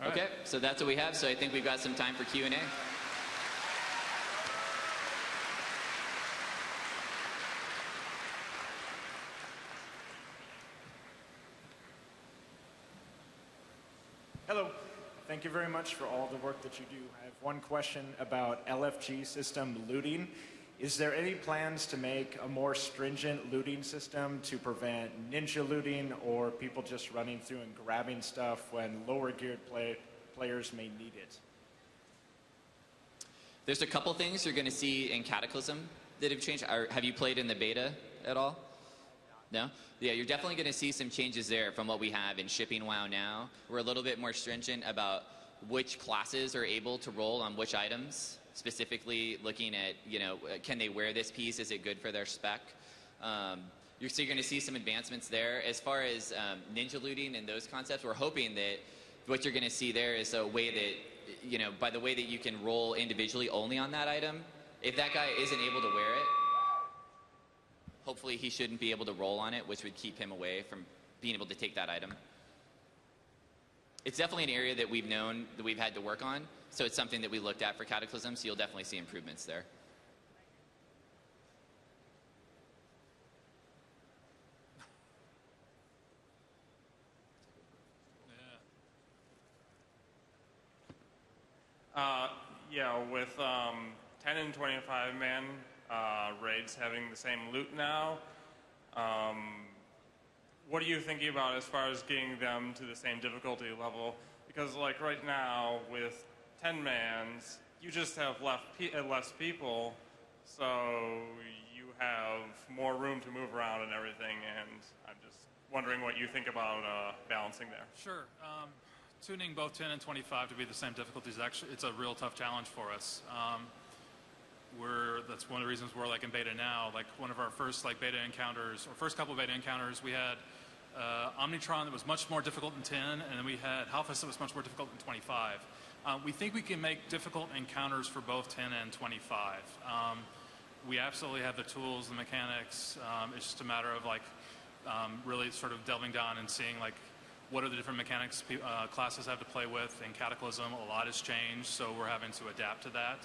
Okay, so that's what we have. So I think we've got some time for Q&A. Hello. Thank you very much for all the work that you do. I have one question about LFG system looting. Is there any plans to make a more stringent looting system to prevent ninja looting or people just running through and grabbing stuff when lower geared players may need it? There's a couple things you're going to see in Cataclysm that have changed. Have you played in the beta at all? No? Yeah, you're definitely going to see some changes there from what we have in Shipping WoW now. We're a little bit more stringent about which classes are able to roll on which items, specifically looking at, can they wear this piece? Is it good for their spec? You're going to see some advancements there. As far as ninja looting and those concepts, we're hoping that what you're going to see there is a way that, by the way that you can roll individually only on that item, if that guy isn't able to wear it, hopefully he shouldn't be able to roll on it, which would keep him away from being able to take that item. It's definitely an area that we've known that we've had to work on, so it's something that we looked at for Cataclysm, so you'll definitely see improvements there. Yeah, with 10 and 25 man raids having the same loot now, what are you thinking about as far as getting them to the same difficulty level? Because like right now with 10 mans, you just have less people, so you have more room to move around and everything, and I'm just wondering what you think about balancing there. Sure. Tuning both 10 and 25 to be the same difficulty is actually, it's a real tough challenge for us. That's one of the reasons we're like in beta now. Like one of our first beta encounters, or first couple of beta encounters, we had Omnitron that was much more difficult in 10, and then we had Halphus that was much more difficult in 25. We think we can make difficult encounters for both 10 and 25. We absolutely have the tools, the mechanics. It's just a matter of really sort of delving down and seeing what are the different mechanics classes have to play with. In Cataclysm, a lot has changed, so we're having to adapt to that.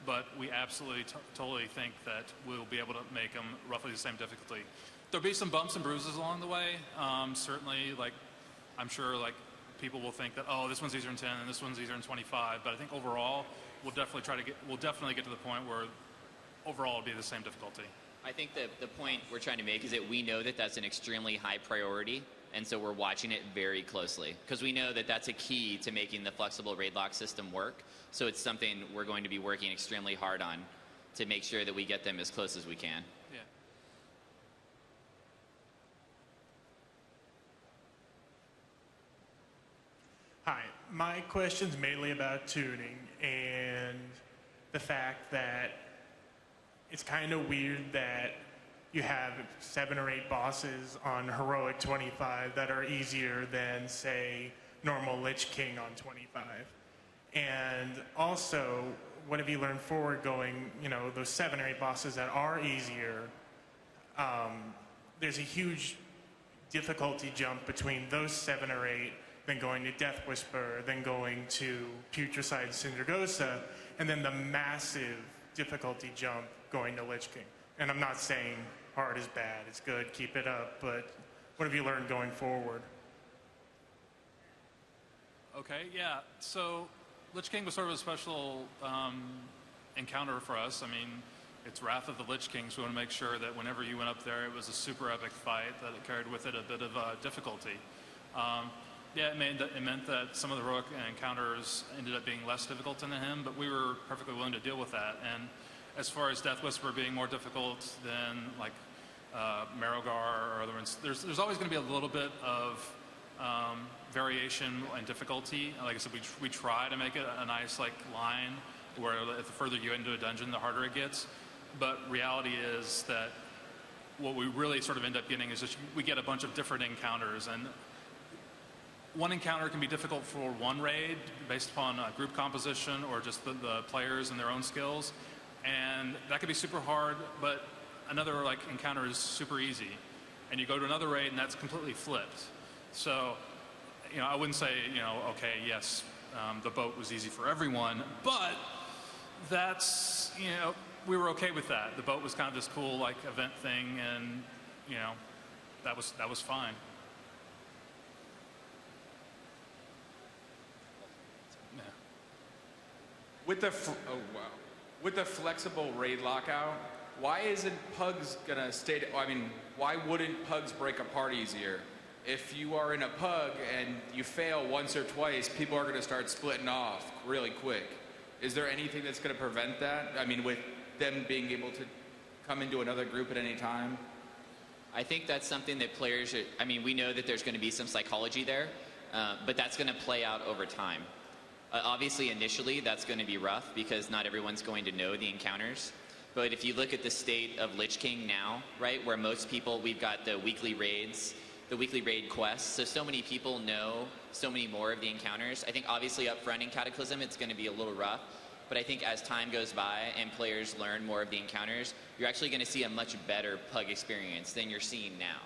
But we absolutely totally think that we'll be able to make them roughly the same difficulty. There'll be some bumps and bruises along the way. Certainly, I'm sure people will think that, oh, this one's easier in 10 and this one's easier in 25. But I think overall, we'll definitely get to the point where overall it'll be the same difficulty. I think the point we're trying to make is that we know that that's an extremely high priority, and so we're watching it very closely because we know that that's a key to making the flexible raid lock system work. So it's something we're going to be working extremely hard on to make sure that we get them as close as we can. Yeah. Hi, my question's mainly about tuning and the fact that it's kind of weird that you have 7 or 8 bosses on Heroic 25 that are easier than, say, normal Lich King on 25. And also, what have you learned forward going, those 7 or 8 bosses that are easier, there's a huge difficulty jump between those 7 or 8, then going to Death Whisper, then going to Putricide Syndragosa, and then the massive difficulty jump going to Lich King. And I'm not saying hard is bad, it's good, keep it up, but what have you learned going forward? Okay, yeah. So Lich King was sort of a special encounter for us. I mean, it's Wrath of the Lich King, so we want to make sure that whenever you went up there, it was a super epic fight, that it carried with it a bit of difficulty. Yeah, it meant that some of the heroic encounters ended up being less difficult than him, but we were perfectly willing to deal with that. And as far as Death Whisper being more difficult than Marrowgar or other ones, there's always going to be a little bit of variation and difficulty. Like I said, we try to make it a nice line where the further you get into a dungeon, the harder it gets. But reality is that what we really sort of end up getting is just we get a bunch of different encounters, and one encounter can be difficult for one raid based upon group composition or just the players and their own skills, and that could be super hard, but another encounter is super easy. And you go to another raid and that's completely flipped. So, I wouldn't say, okay, yes, the boat was easy for everyone, but that's, we were okay with that. The boat was kind of this cool like event thing, and that was fine. Yeah. With the flexible raid lockout, why isn't Pugs gonna stay? Why wouldn't Pugs break apart easier? If you are in a Pug and you fail once or twice, people are gonna start splitting off really quick. Is there anything that's gonna prevent that? With them being able to come into another group at any time? I think that's something that players we know that there's going to be some psychology there, but that's going to play out over time. Obviously, initially, that's going to be rough because not everyone's going to know the encounters. But if you look at the state of Lich King now, right, where most people, we've got the weekly raids, the weekly raid quests, so many people know so many more of the encounters. I think obviously up front in Cataclysm, it's going to be a little rough. But I think as time goes by and players learn more of the encounters, you're actually going to see a much better Pug experience than you're seeing now.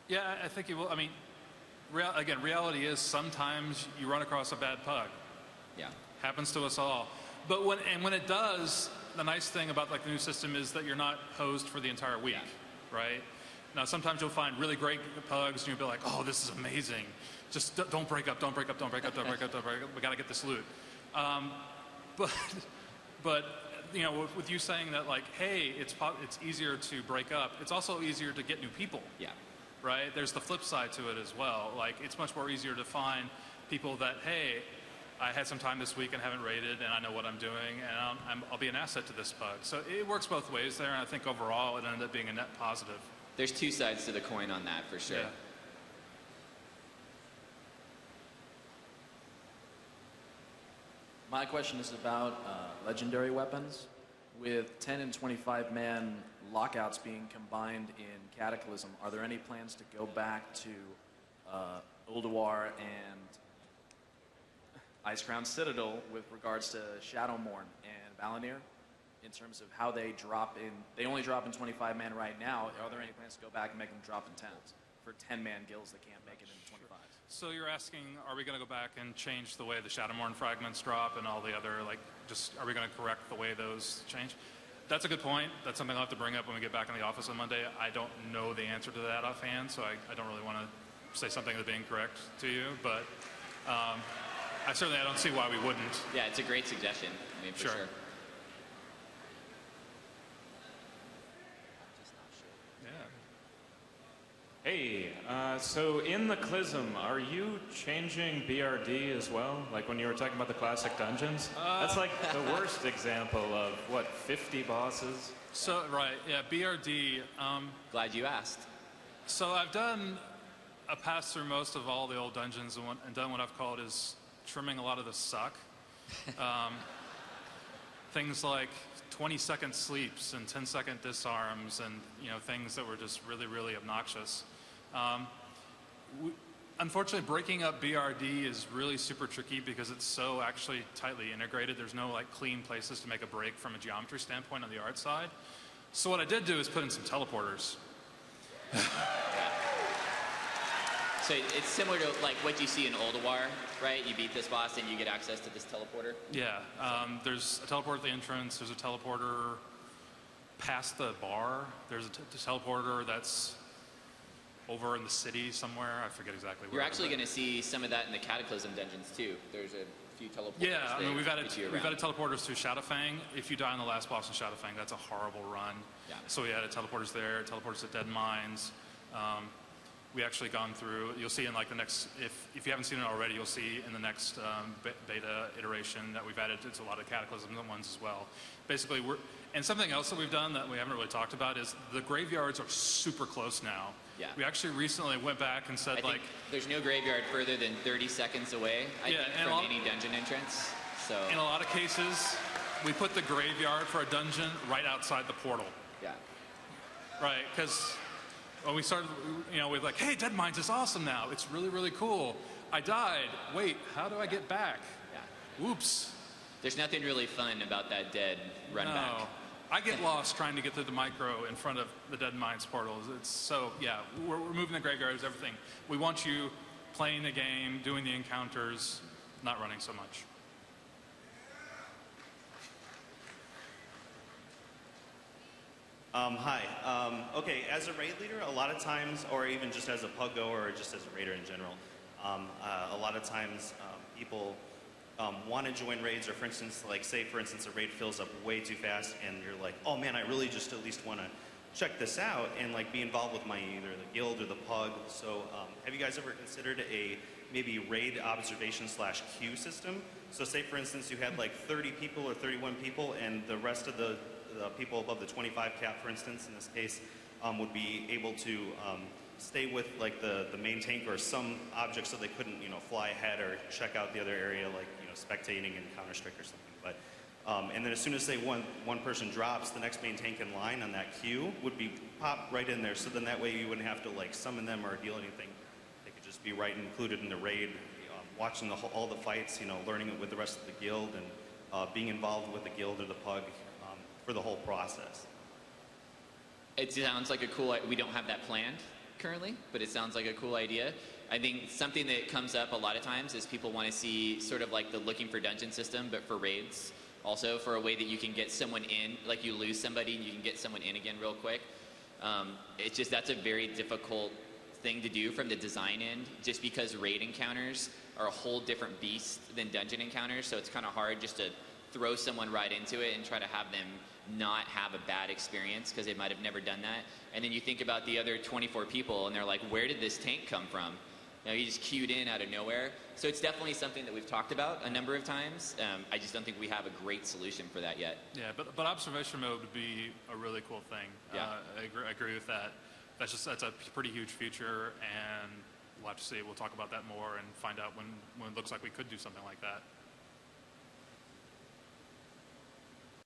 Yeah, I think you will. Reality is sometimes you run across a bad Pug. Yeah. Happens to us all. But when it does, the nice thing about the new system is that you're not hosed for the entire week, right? Now, sometimes you'll find really great Pugs and you'll be like, oh, this is amazing. Just don't break up, don't break up, don't break up, don't break up, don't break up. We got to get this loot. But with you saying that, hey, it's easier to break up, it's also easier to get new people. Yeah. Right? There's the flip side to it as well. It's much more easier to find people that, hey, I had some time this week and haven't raided, and I know what I'm doing, and I'll be an asset to this Pug. So it works both ways there, and I think overall it ended up being a net positive. There's two sides to the coin on that, for sure. Yeah. My question is about legendary weapons. With 10 and 25 man lockouts being combined in Cataclysm, are there any plans to go back to Ulduar and Icecrown Citadel with regards to Shadowmourne and Valinir in terms of how they drop in? They only drop in 25 man right now. Are there any plans to go back and make them drop in 10s for 10 man guilds that can't make it in 25s? So you're asking, are we going to go back and change the way the Shadowmourne fragments drop and all the other, are we going to correct the way those change? That's a good point. That's something I'll have to bring up when we get back in the office on Monday. I don't know the answer to that offhand, so I don't really want to say something that's incorrect to you, but I don't see why we wouldn't. Yeah, it's a great suggestion. For sure. Hey, so in the Clism, are you changing BRD as well? Like when you were talking about the classic dungeons? That's like the worst example of, 50 bosses? So, right, yeah, BRD. Glad you asked. So I've done a pass through most of all the old dungeons and done what I've called is trimming a lot of the suck. Things like 20-second sleeps and 10-second disarms and things that were just really, really obnoxious. Unfortunately, breaking up BRD is really super tricky because it's so actually tightly integrated. There's no clean places to make a break from a geometry standpoint on the art side. So what I did do is put in some teleporters. So it's similar to what you see in Ulduar, right? You beat this boss and you get access to this teleporter. Yeah, there's a teleporter at the entrance. There's a teleporter past the bar. There's a teleporter that's over in the city somewhere. I forget exactly where. You're actually going to see some of that in the Cataclysm dungeons too. There's a few teleporters. Yeah, we've added teleporters to Shadowfang. If you die in the last boss in Shadowfang, that's a horrible run. Yeah. So we added teleporters there, teleporters at Dead Mines. We actually gone through, you'll see in the next, if you haven't seen it already, you'll see in the next beta iteration that we've added to a lot of Cataclysm ones as well. Basically, and something else that we've done that we haven't really talked about is the graveyards are super close now. Yeah. We actually recently went back and said I think there's no graveyard further than 30 seconds away, I think, from any dungeon entrance. So in a lot of cases, we put the graveyard for a dungeon right outside the portal. Yeah. Right, because when we started, we're like, hey, Dead Mines is awesome now. It's really, really cool. I died. Wait, how do I get back? Yeah. Whoops. There's nothing really fun about that dead run back. No. I get lost trying to get through the micro in front of the Dead Mines portals. It's so, we're moving the graveyards, everything. We want you playing the game, doing the encounters, not running so much. Hi. Okay, as a raid leader, a lot of times, or even just as a pug goer or just as a raider in general, a lot of times people want to join raids, or for instance, like say for instance a raid fills up way too fast and you're like, oh man, I really just at least want to check this out and like be involved with my either the guild or the pug. So have you guys ever considered a maybe raid observation / queue system? So say for instance you had like 30 people or 31 people and the rest of the people above the 25 cap, for instance, in this case, would be able to stay with like the main tank or some object so they couldn't, you know, fly ahead or check out the other area, like, you know, spectating in Counter-Strike or something. But and then as soon as say one person drops, the next main tank in line on that queue would be popped right in there. So then that way you wouldn't have to like summon them or deal anything. They could just be right included in the raid, watching all the fights, you know, learning it with the rest of the guild and being involved with the guild or the pug for the whole process. It sounds like a cool, we don't have that planned currently, but it sounds like a cool idea. I think something that comes up a lot of times is people want to see sort of like the looking for dungeon system, but for raids. Also for a way that you can get someone in, like you lose somebody and you can get someone in again real quick. It's just, that's a very difficult thing to do from the design end, just because raid encounters are a whole different beast than dungeon encounters, so it's kind of hard just to throw someone right into it and try to have them not have a bad experience because they might have never done that. And then you think about the other 24 people and they're like, where did this tank come from? You know, he just queued in out of nowhere. So it's definitely something that we've talked about a number of times. I just don't think we have a great solution for that yet. Yeah, but observation mode would be a really cool thing. Yeah. I agree with that. That's a pretty huge feature, and we'll have to see. We'll talk about that more and find out when it looks like we could do something like that.